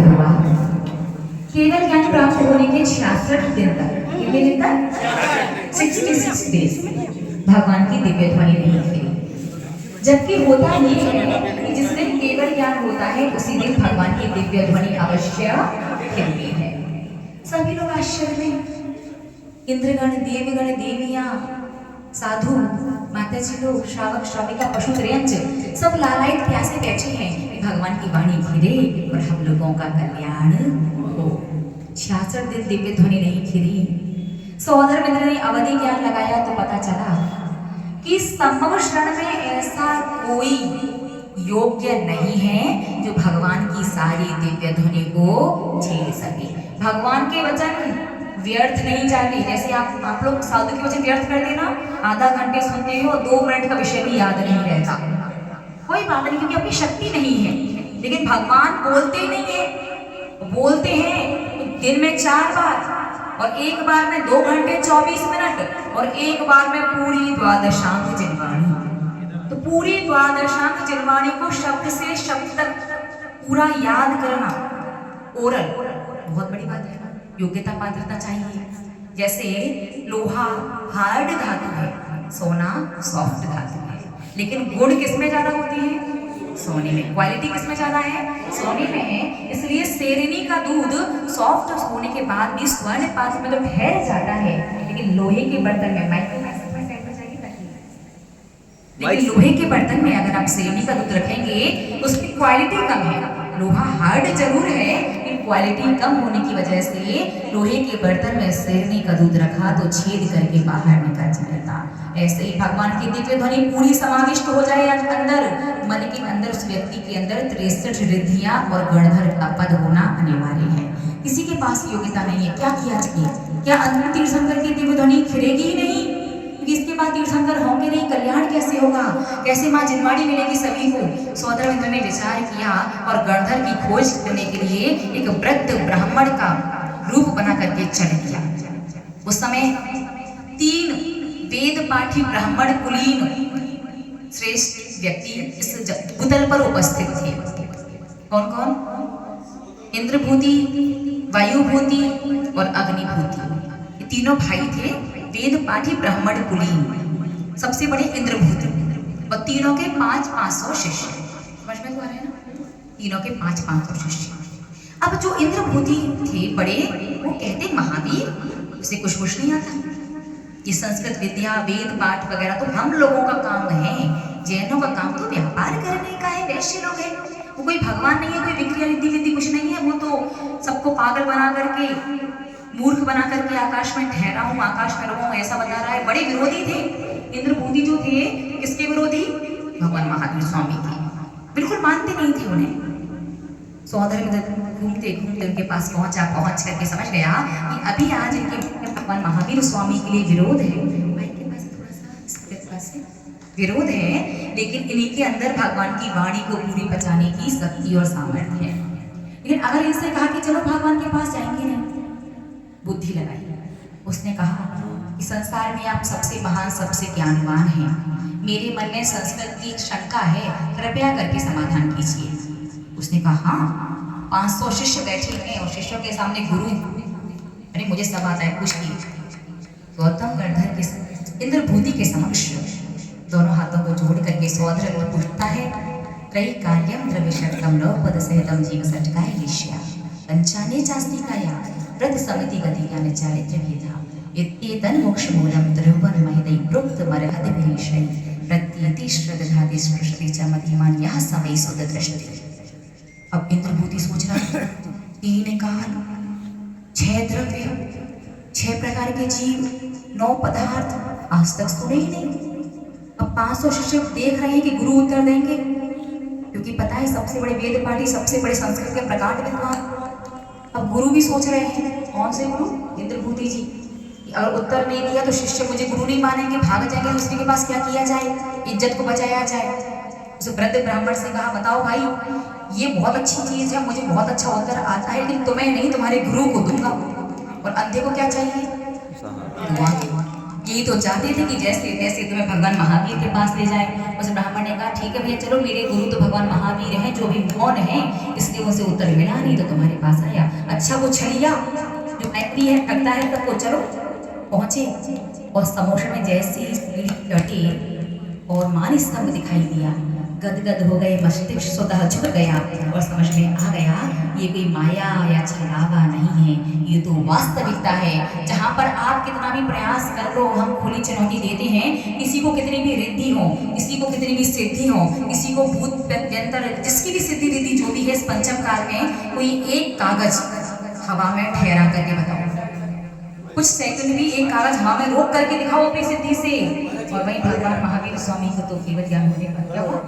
हुआ। केवल ज्ञान प्राप्त होने के 66 दिन तक, कितने दिन तक? 66 डेज भगवान की दिव्य ध्वनि नहीं खिली। जबकि होता ये है कि जिस दिन केवल ज्ञान होता है उसी दिन भगवान की दिव्य ध्वनि अवश्य खिलती है। सभी लोग आश्चर्य में, इंद्रगण, देवगण, देवियां, साधु, माता जी लोग, श्रावक श्राविका, पशु त्रयंच सब लालायित प्यासे बैठे हैं कि भगवान की वाणी खिले और हम लोगों का कल्याण हो। 66 दिन दिव्य ध्वनि नहीं खिली। सहोदर मित्र ने अवधि ज्ञान लगाया तो पता चला कि संभव क्षण में ऐसा कोई योग्य नहीं है जो भगवान की सारी दिव्य ध्वनि को झेल सके। भगवान के वचन व्यर्थ नहीं जाते। जैसे आप लोग साधु के वचन व्यर्थ कर देना, आधा घंटे सुनते हो, 2 मिनट का विषय भी याद नहीं रहता, कोई बात नहीं, क्योंकि अपनी शक्ति नहीं है। लेकिन भगवान बोलते नहीं है, बोलते हैं तो दिन में 4 बार, और एक बार में 2 घंटे 24 मिनट, और एक बार में पूरी द्वादशांग जिनवाणी। तो पूरी द्वादशांग जिनवाणी को शब्द से शब्द तक पूरा याद करना, ओरल, बहुत बड़ी बात है। योग्यता पात्रता चाहिए। जैसे लोहा हार्ड धातु है, सोना सॉफ्ट धातु है, लेकिन गुण किसमें ज्यादा होती है? सोने में। क्वालिटी किसमें ज्यादा है? सोने में है। इसलिए शेरनी का दूध सॉफ्ट होने के बाद भी स्वर्ण पात्र में तो ठहर जाता है, लेकिन लोहे के बर्तन में, लेकिन लोहे के बर्तन में अगर आप शेरनी का दूध रखेंगे तो उसकी क्वालिटी कम है। लोहा हार्ड जरूर है, लेकिन क्वालिटी कम होने की वजह से लोहे के बर्तन में शेरनी का दूध रखा तो छेद करके बाहर निकल जाएगा। ऐसे ही भगवान की दिव्य ध्वनि पूरी समाविष्ट हो जाए अंदर, मन के अंदर, उस व्यक्ति के अंदर 63 रिद्धियां और गणधर का पद होना अनिवार्य है। किसी के पास योग्यता नहीं है, क्या किया जाए? क्या अंतिम तीर्थंकर की दिव्य ध्वनि खिलेगी ही नहीं? इसके बाद तीर्थंकर होंगे नहीं, कल्याण कैसे होगा? कैसे मां जिनवाणी मिलेगी सभी को? सहोदर मित्र ने विचार किया और गणधर की खोज करने के लिए एक वृद्ध ब्राह्मण का रूप बना करके चल दिया। उस समय 3 वेद पाठी ब्राह्मण कुलीन श्रेष्ठ व्यक्ति इस भूतल पर उपस्थित थे। कौन कौन? इंद्रभूति, वायुभूति और अग्निभूति। ये तीनों भाई थे, वेद पाठी ब्राह्मण कुलीन। सबसे बड़े इंद्रभूति, और तीनों के 500 शिष्य। समझ में तो आ रहे हैं ना? तीनों के 500 शिष्य। अब जो इंद्रभूति थे बड़े, वो कहते महावीर उसे कुछ नहीं आता, ये संस्कृत विद्या, वेद पाठ वगैरह तो हम लोगों का काम है, जैनों का काम तो व्यापार करने का है, वैश्य लोग हैं। वो कोई भगवान नहीं है, कोई विक्रिया रिद्धि विद्धि कुछ नहीं है। वो तो सबको पागल बना करके, मूर्ख बना करके आकाश में ठहरा हूं, आकाश में रहूं, ऐसा बता रहा है। बड़े विरोधी थे इंद्रभूति जो थे। किसके विरोधी? भगवान महावीर स्वामी के। बिल्कुल मानते नहीं थे उन्हें। सहोदर घूमते घूमते उनके पास पहुंच करके समझ गया कि अभी आज इनके भगवान महावीर स्वामी के लिए विरोध है। भाई के पास थोड़ा सा इसके पास विरोध है, लेकिन इन्हीं के अंदर भगवान की वाणी को पूरी पचाने की शक्ति और सामर्थ्य है। लेकिन अगर इनसे कहा कि चलो भगवान के पास जाएंगे नहीं, बुद्धि लगाई। उसने कहा कि संसार में आप सबसे महान, सबसे ज्ञानवान हैं, मेरे मन में संस्कृत की शंका है, कृपया करके समाधान कीजिए। उसने कहा हाँ, 500 शिष्य बैठे हैं और शिष्यों के सामने गुरु, अरे मुझे सब आता है, पूछिए। गौतम गणधर के इंद्रभूति के समक्ष दोनों हाथों को जोड़ करके सहोदर पूछता है, त्रयी कार्यम द्रव्य षट्कम नवपद सहितम जीव सटकाय विषया पंचाने चास्तिकाया व्रत समिति गति ज्ञान चारित्र भेदा एतन मोक्ष मूलम द्रवन महिदै प्रोक्त मरहद विनिशय प्रत्यति श्रद्धाति स्पृशति च मतिमान यह समय सुद दृष्टि। अब इंद्रभूति सोच रहा है, 3 काल, 6 द्रव्य, 6 प्रकार के जीव, 9 पदार्थ, आज तक सुने ही नहीं। अब 500 शिष्य देख रहे हैं कि गुरु उत्तर देंगे, क्योंकि पता है सबसे बड़े वेद पाठी, सबसे बड़े संस्कृत के प्रकांड विद्वान। अब गुरु भी सोच रहे हैं, कौन से गुरु? इंद्रभूति जी। अगर उत्तर नहीं दिया तो शिष्य मुझे गुरु नहीं मानेंगे, भाग जाएंगे, दूसरे के पास क्या किया जाए, इज्जत को बचाया जाए। उस वृद्ध ब्राह्मण से कहा, बताओ भाई, ये बहुत अच्छी चीज है, मुझे बहुत अच्छा उत्तर आता है, लेकिन तुम्हें नहीं, तुम्हारे गुरु को दूंगा। और अंधे को क्या चाहिए? दुआ। यही तो चाहते थे कि जैसे तैसे तुम्हें भगवान महावीर के पास ले जाए। उस ब्राह्मण ने कहा ठीक है भैया चलो, मेरे गुरु तो भगवान महावीर हैं जो भी मौन है, इसलिए उनसे उत्तर मिला नहीं तो तुम्हारे पास आया। अच्छा वो छलिया जो मैत्री है ठगता है सबको, चलो पहुंचे और समोसे में जैसे ही सीढ़ी चढ़े और मान स्तंभ दिखाई दिया, गदगद हो गए, मस्तिष्क स्वतः झुक गया और समझ में आ गया ये कोई माया या छलावा नहीं है, ये तो वास्तविकता है। जहाँ पर आप कितना भी प्रयास कर लो, हम खुली चुनौती देते हैं, किसी को कितनी भी रिद्धि हो, किसी को कितनी भी सिद्धि हो, किसी को भूत प्रत्यंतर, जिसकी भी सिद्धि रिद्धि जो भी है इस पंचम काल में, कोई एक कागज हवा में ठहरा करके बताओ, कुछ सेकंड भी एक कागज हवा में रोक करके दिखाओ अपनी सिद्धि से। और वही भगवान महावीर स्वामी को तो केवल ज्ञान होने पर क्या हुआ?